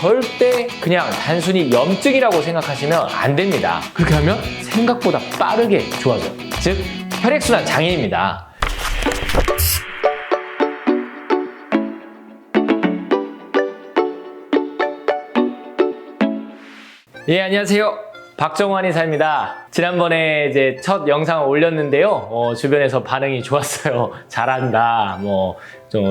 절대 그냥 단순히 염증이라고 생각하시면 안 됩니다. 그렇게 하면 생각보다 빠르게 좋아져요. 즉, 혈액순환 장애입니다. 예, 안녕하세요. 박정환 의사입니다. 지난번에 이제 첫 영상을 올렸는데요. 주변에서 반응이 좋았어요. 잘한다.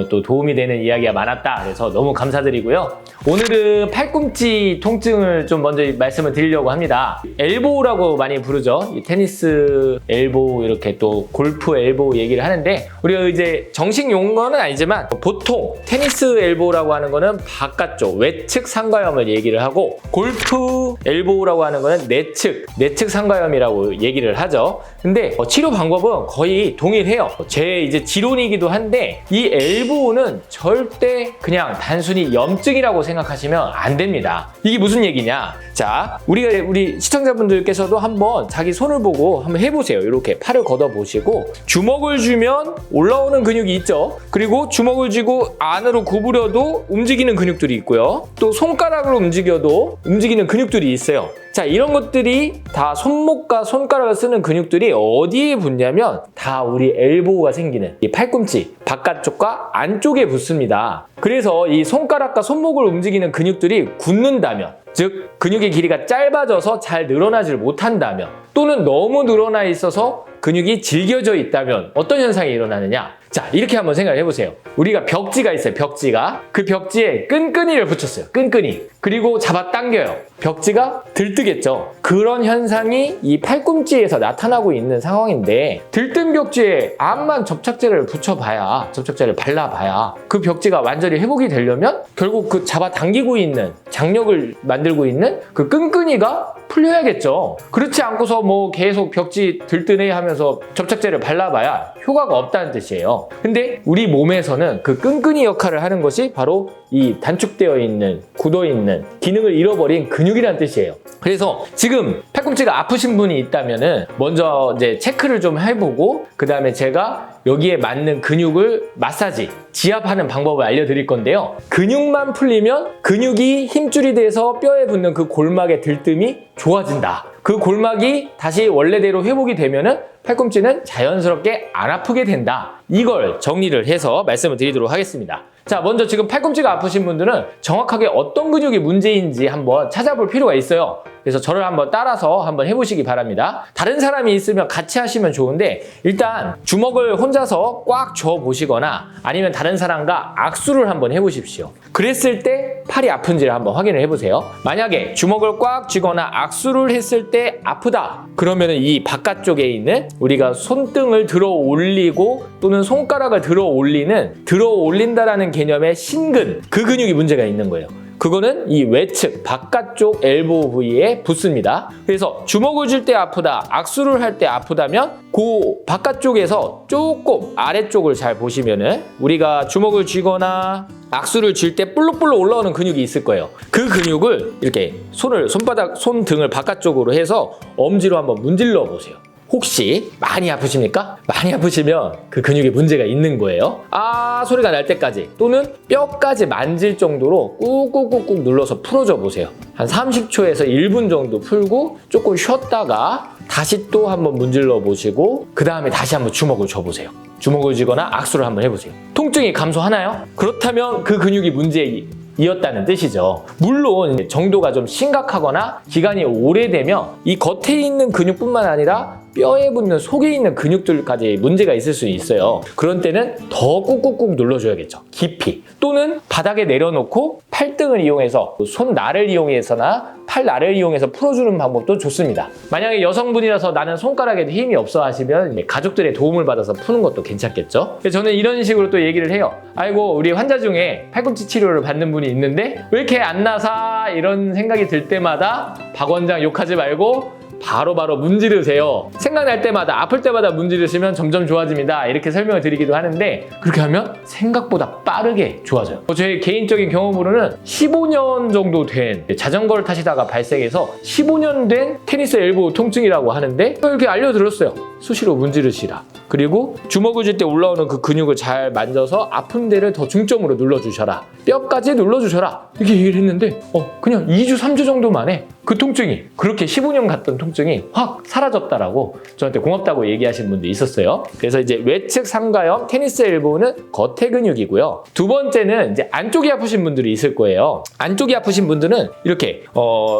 또 도움이 되는 이야기가 많았다. 그래서 너무 감사드리고요. 오늘은 팔꿈치 통증을 좀 먼저 말씀을 드리려고 합니다. 엘보우라고 많이 부르죠. 이 테니스 엘보우, 이렇게 또 골프 엘보우 얘기를 하는데, 우리가 이제 정식 용어는 아니지만 보통 테니스 엘보우라고 하는 거는 바깥쪽 외측 상가염을 얘기를 하고, 골프 엘보우라고 하는 거는 내측 상가염이라고 얘기를 하죠. 근데 치료 방법은 거의 동일해요. 제 이제 지론이기도 한데, 이 엘보우는 절대 그냥 단순히 염증이라고 생각하시면 안 됩니다. 이게 무슨 얘기냐? 자, 우리 시청자분들께서도 한번 자기 손을 보고 한번 해보세요. 이렇게 팔을 걷어 보시고, 주먹을 쥐면 올라오는 근육이 있죠. 그리고 주먹을 쥐고 안으로 구부려도 움직이는 근육들이 있고요. 또 손가락으로 움직여도 움직이는 근육들이 있어요. 자, 이런 것들이 다 손목과 손가락을 쓰는 근육들이 어디에 붙냐면 다 우리 엘보우가 생기는 이 팔꿈치 바깥쪽과 안쪽에 붙습니다. 그래서 이 손가락과 손목을 움직이는 근육들이 굳는다면, 즉 근육의 길이가 짧아져서 잘 늘어나질 못한다면, 또는 너무 늘어나 있어서 근육이 질겨져 있다면 어떤 현상이 일어나느냐? 자, 이렇게 한번 생각을 해보세요. 우리가 벽지가 있어요. 벽지가. 그 벽지에 끈끈이를 붙였어요. 끈끈이. 그리고 잡아당겨요. 벽지가 들뜨겠죠. 그런 현상이 이 팔꿈치에서 나타나고 있는 상황인데, 들뜬 벽지에 암만 접착제를 붙여봐야, 접착제를 발라봐야 그 벽지가 완전히 회복이 되려면 결국 그 잡아당기고 있는, 장력을 만들고 있는 그 끈끈이가 풀려야겠죠. 그렇지 않고서 계속 벽지 들뜨네 하면서 접착제를 발라봐야 효과가 없다는 뜻이에요. 근데 우리 몸에서는 그 끈끈이 역할을 하는 것이 바로 이 단축되어 있는, 굳어 있는, 기능을 잃어버린 근육이라는 뜻이에요. 그래서 지금 팔꿈치가 아프신 분이 있다면은 먼저 이제 체크를 좀 해보고, 그 다음에 제가 여기에 맞는 근육을 마사지, 지압하는 방법을 알려드릴 건데요. 근육만 풀리면 근육이 힘줄이 돼서 뼈에 붙는 그 골막의 들뜸이 좋아진다. 그 골막이 다시 원래대로 회복이 되면은 팔꿈치는 자연스럽게 안 아프게 된다. 이걸 정리를 해서 말씀을 드리도록 하겠습니다. 자, 먼저 지금 팔꿈치가 아프신 분들은 정확하게 어떤 근육이 문제인지 한번 찾아볼 필요가 있어요. 그래서 저를 한번 따라서 한번 해보시기 바랍니다. 다른 사람이 있으면 같이 하시면 좋은데, 일단 주먹을 혼자서 꽉 쥐어 보시거나 아니면 다른 사람과 악수를 한번 해보십시오. 그랬을 때 팔이 아픈지를 한번 확인을 해보세요. 만약에 주먹을 꽉 쥐거나 악수를 했을 때 아프다, 그러면은 이 바깥쪽에 있는, 우리가 손등을 들어 올리고 또는 손가락을 들어 올린다라는 개념의 신근, 그 근육이 문제가 있는 거예요. 그거는 이 외측 바깥쪽 엘보우 부위에 붙습니다. 그래서 주먹을 쥘 때 아프다, 악수를 할 때 아프다면 그 바깥쪽에서 조금 아래쪽을 잘 보시면은, 우리가 주먹을 쥐거나 악수를 쥘 때 볼록볼록 올라오는 근육이 있을 거예요. 그 근육을 이렇게 손등을 바깥쪽으로 해서 엄지로 한번 문질러 보세요. 혹시 많이 아프십니까? 많이 아프시면 그 근육에 문제가 있는 거예요. 아 소리가 날 때까지, 또는 뼈까지 만질 정도로 꾹꾹꾹꾹 눌러서 풀어줘 보세요. 한 30초에서 1분 정도 풀고 조금 쉬었다가 다시 또 한번 문질러 보시고, 그 다음에 다시 한번 주먹을 쥐어보세요. 주먹을 쥐거나 악수를 한번 해보세요. 통증이 감소하나요? 그렇다면 그 근육이 문제이었다는 뜻이죠. 물론 정도가 좀 심각하거나 기간이 오래되면 이 겉에 있는 근육뿐만 아니라 뼈에 붙는 속에 있는 근육들까지 문제가 있을 수 있어요. 그런 때는 더 꾹꾹꾹 눌러줘야겠죠. 깊이. 또는 바닥에 내려놓고 팔등을 이용해서, 손날을 이용해서나 팔날을 이용해서 풀어주는 방법도 좋습니다. 만약에 여성분이라서 나는 손가락에도 힘이 없어 하시면 가족들의 도움을 받아서 푸는 것도 괜찮겠죠. 저는 이런 식으로 또 얘기를 해요. 아이고, 우리 환자 중에 팔꿈치 치료를 받는 분이 있는데 왜 이렇게 안 나사, 이런 생각이 들 때마다 박 원장 욕하지 말고 바로바로 문지르세요. 생각날 때마다 아플 때마다 문지르시면 점점 좋아집니다. 이렇게 설명을 드리기도 하는데 그렇게 하면 생각보다 빠르게 좋아져요. 제 개인적인 경험으로는 15년 정도 된 자전거를 타시다가 발생해서 15년 된 테니스 엘보 통증이라고 하는데 이렇게 알려드렸어요. 수시로 문지르시라. 그리고 주먹을 쥘 때 올라오는 그 근육을 잘 만져서 아픈 데를 더 중점으로 눌러주셔라. 뼈까지 눌러주셔라. 이렇게 얘기를 했는데 그냥 2주, 3주 정도 만에 그 통증이 그렇게 15년 갔던 통증이 확 사라졌다라고 저한테 고맙다고 얘기하신 분도 있었어요. 그래서 이제 외측 삼가형 테니스 엘보는 겉의 근육이고요. 두 번째는 이제 안쪽이 아프신 분들이 있을 거예요. 안쪽이 아프신 분들은 이렇게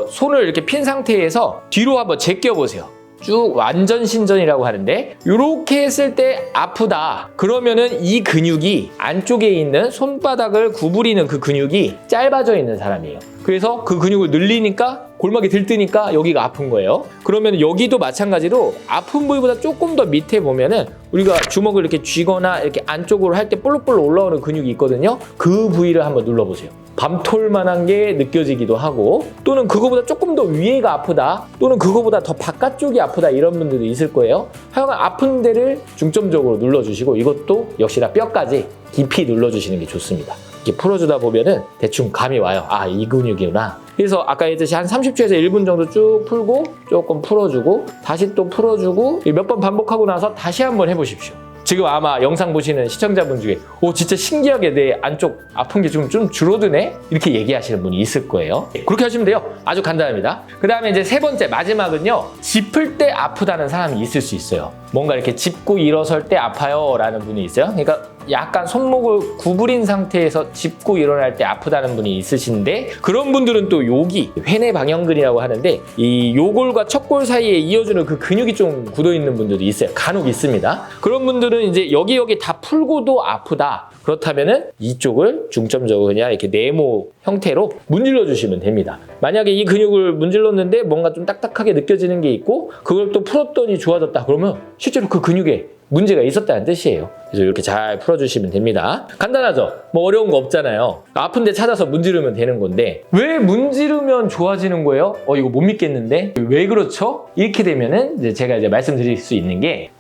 손을 이렇게 핀 상태에서 뒤로 한번 제껴 보세요. 쭉 완전 신전이라고 하는데 이렇게 했을 때 아프다 그러면은 이 근육이 안쪽에 있는 손바닥을 구부리는 그 근육이 짧아져 있는 사람이에요. 그래서 그 근육을 늘리니까 골막이 들뜨니까 여기가 아픈 거예요. 그러면 여기도 마찬가지로 아픈 부위보다 조금 더 밑에 보면은 우리가 주먹을 이렇게 쥐거나 이렇게 안쪽으로 할 때 볼록볼록 올라오는 근육이 있거든요. 그 부위를 한번 눌러보세요. 밤톨만한 게 느껴지기도 하고 또는 그거보다 조금 더 위에가 아프다 또는 그거보다 더 바깥쪽이 아프다 이런 분들도 있을 거예요. 하여간 아픈 데를 중점적으로 눌러주시고 이것도 역시나 뼈까지 깊이 눌러주시는 게 좋습니다. 이렇게 풀어주다 보면은 대충 감이 와요. 아, 이 근육이구나. 그래서 아까 했듯이 한 30초에서 1분 정도 쭉 풀고 조금 풀어주고 다시 또 풀어주고 몇 번 반복하고 나서 다시 한번 해보십시오. 지금 아마 영상 보시는 시청자분 중에 진짜 신기하게 내 안쪽 아픈 게 좀 줄어드네? 이렇게 얘기하시는 분이 있을 거예요. 그렇게 하시면 돼요. 아주 간단합니다. 그 다음에 이제 세 번째 마지막은요. 짚을 때 아프다는 사람이 있을 수 있어요. 뭔가 이렇게 짚고 일어설 때 아파요 라는 분이 있어요. 그러니까 약간 손목을 구부린 상태에서 짚고 일어날 때 아프다는 분이 있으신데 그런 분들은 또 여기 회내 방형근이라고 하는데 이 요골과 척골 사이에 이어주는 그 근육이 좀 굳어있는 분들도 있어요. 간혹 있습니다. 그런 분들은 이제 여기 다 풀고도 아프다. 그렇다면은 이쪽을 중점적으로 그냥 이렇게 네모 형태로 문질러 주시면 됩니다. 만약에 이 근육을 문질렀는데 뭔가 좀 딱딱하게 느껴지는 게 있고 그걸 또 풀었더니 좋아졌다. 그러면 실제로 그 근육에 문제가 있었다는 뜻이에요. 그래서 이렇게 잘 풀어주시면 됩니다. 간단하죠? 뭐 어려운 거 없잖아요. 아픈 데 찾아서 문지르면 되는 건데 왜 문지르면 좋아지는 거예요? 이거 못 믿겠는데? 왜 그렇죠? 이렇게 되면은 이제 제가 말씀드릴 수 있는 게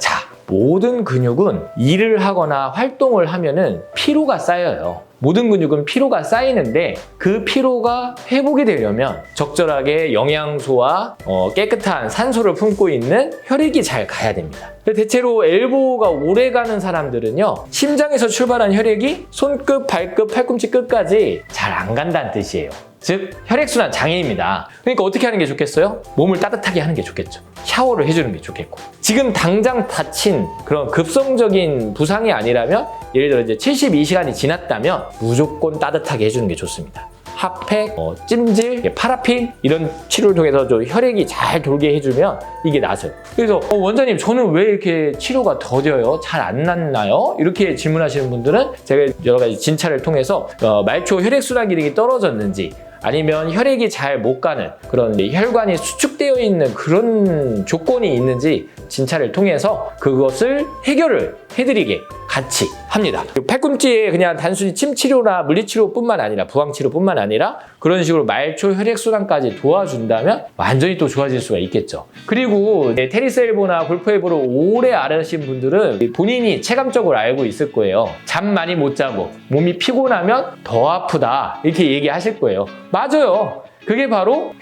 모든 근육은 일을 하거나 활동을 하면은 피로가 쌓여요. 모든 근육은 피로가 쌓이는데 그 피로가 회복이 되려면 적절하게 영양소와 깨끗한 산소를 품고 있는 혈액이 잘 가야 됩니다. 대체로 엘보가 오래 가는 사람들은요. 심장에서 출발한 혈액이 손끝, 발끝, 팔꿈치 끝까지 잘 안 간다는 뜻이에요. 즉 혈액순환 장애입니다. 그러니까 어떻게 하는 게 좋겠어요? 몸을 따뜻하게 하는 게 좋겠죠. 샤워를 해주는 게 좋겠고 지금 당장 다친 그런 급성적인 부상이 아니라면 예를 들어 이제 72시간이 지났다면 무조건 따뜻하게 해주는 게 좋습니다. 핫팩, 찜질, 파라핀 이런 치료를 통해서 좀 혈액이 잘 돌게 해주면 이게 나아져요. 그래서 원장님 저는 왜 이렇게 치료가 더뎌요? 잘 안 낫나요? 이렇게 질문하시는 분들은 제가 여러 가지 진찰을 통해서 말초 혈액순환 기능이 떨어졌는지 아니면 혈액이 잘 못 가는 그런 혈관이 수축되어 있는 그런 조건이 있는지 진찰을 통해서 그것을 해결을 해드리게 같이 합니다. 팔꿈치에 그냥 단순히 침치료나 물리치료뿐만 아니라 부항치료뿐만 아니라 그런 식으로 말초 혈액순환까지 도와준다면 완전히 또 좋아질 수가 있겠죠. 그리고 테니스 엘보나 골프 엘보를 오래 앓으신 분들은 본인이 체감적으로 알고 있을 거예요. 잠 많이 못 자고 몸이 피곤하면 더 아프다 이렇게 얘기하실 거예요. 맞아요. 그게 바로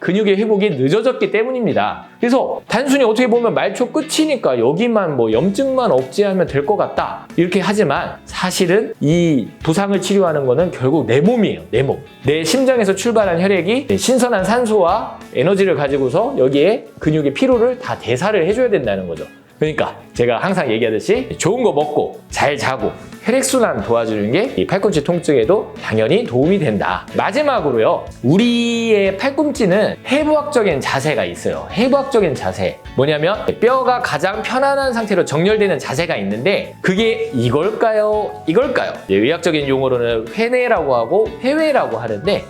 근육의 회복이 늦어졌기 때문입니다. 그래서 단순히 어떻게 보면 말초 끝이니까 여기만 염증만 억제하면 될 것 같다 이렇게 하지만 사실은 이 부상을 치료하는 거는 결국 내 몸이에요. 내 몸. 내 심장에서 출발한 혈액이 신선한 산소와 에너지를 가지고서 여기에 근육의 피로를 다 대사를 해줘야 된다는 거죠. 그러니까 제가 항상 얘기하듯이 좋은 거 먹고 잘 자고 혈액순환 도와주는 게 이 팔꿈치 통증에도 당연히 도움이 된다. 마지막으로요. 우리의 팔꿈치는 해부학적인 자세가 있어요. 해부학적인 자세. 뭐냐면 뼈가 가장 편안한 상태로 정렬되는 자세가 있는데 그게 이걸까요? 이걸까요? 의학적인 용어로는 회내라고 하고 회외라고 하는데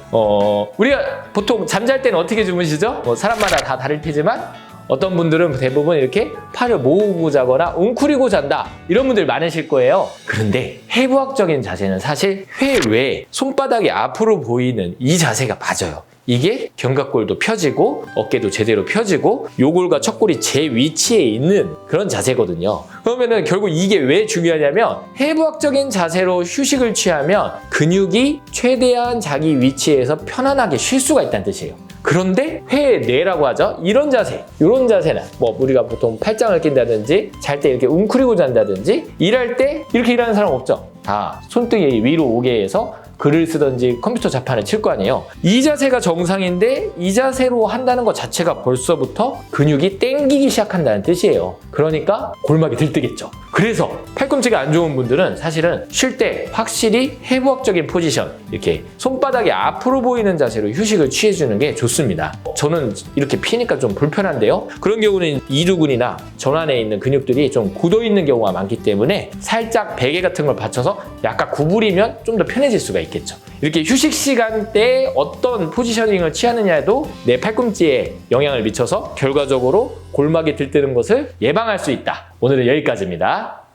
우리가 보통 잠잘 때는 어떻게 주무시죠? 사람마다 다 다를 테지만 어떤 분들은 대부분 이렇게 팔을 모으고 자거나 웅크리고 잔다 이런 분들 많으실 거예요. 그런데 해부학적인 자세는 사실 회 외에 손바닥이 앞으로 보이는 이 자세가 맞아요. 이게 견갑골도 펴지고 어깨도 제대로 펴지고 요골과 척골이 제 위치에 있는 그런 자세거든요. 그러면은 결국 이게 왜 중요하냐면 해부학적인 자세로 휴식을 취하면 근육이 최대한 자기 위치에서 편안하게 쉴 수가 있다는 뜻이에요. 그런데 회내라고 하죠. 이런 자세, 이런 자세는 뭐 우리가 보통 팔짱을 낀다든지 잘 때 이렇게 웅크리고 잔다든지 일할 때 이렇게 일하는 사람 없죠. 다 손등이 위로 오게 해서 글을 쓰든지 컴퓨터 자판을 칠 거 아니에요. 이 자세가 정상인데 이 자세로 한다는 것 자체가 벌써부터 근육이 땡기기 시작한다는 뜻이에요. 그러니까 골막이 들뜨겠죠. 그래서 팔꿈치가 안 좋은 분들은 사실은 쉴 때 확실히 해부학적인 포지션, 이렇게 손바닥이 앞으로 보이는 자세로 휴식을 취해주는 게 좋습니다. 저는 이렇게 피니까 좀 불편한데요. 그런 경우는 이두근이나 전완에 있는 근육들이 좀 굳어있는 경우가 많기 때문에 살짝 베개 같은 걸 받쳐서 약간 구부리면 좀 더 편해질 수가 있겠죠. 이렇게 휴식 시간 때 어떤 포지셔닝을 취하느냐에도 내 팔꿈치에 영향을 미쳐서 결과적으로 골막이 들뜨는 것을 예방할 수 있다. 오늘은 여기까지입니다.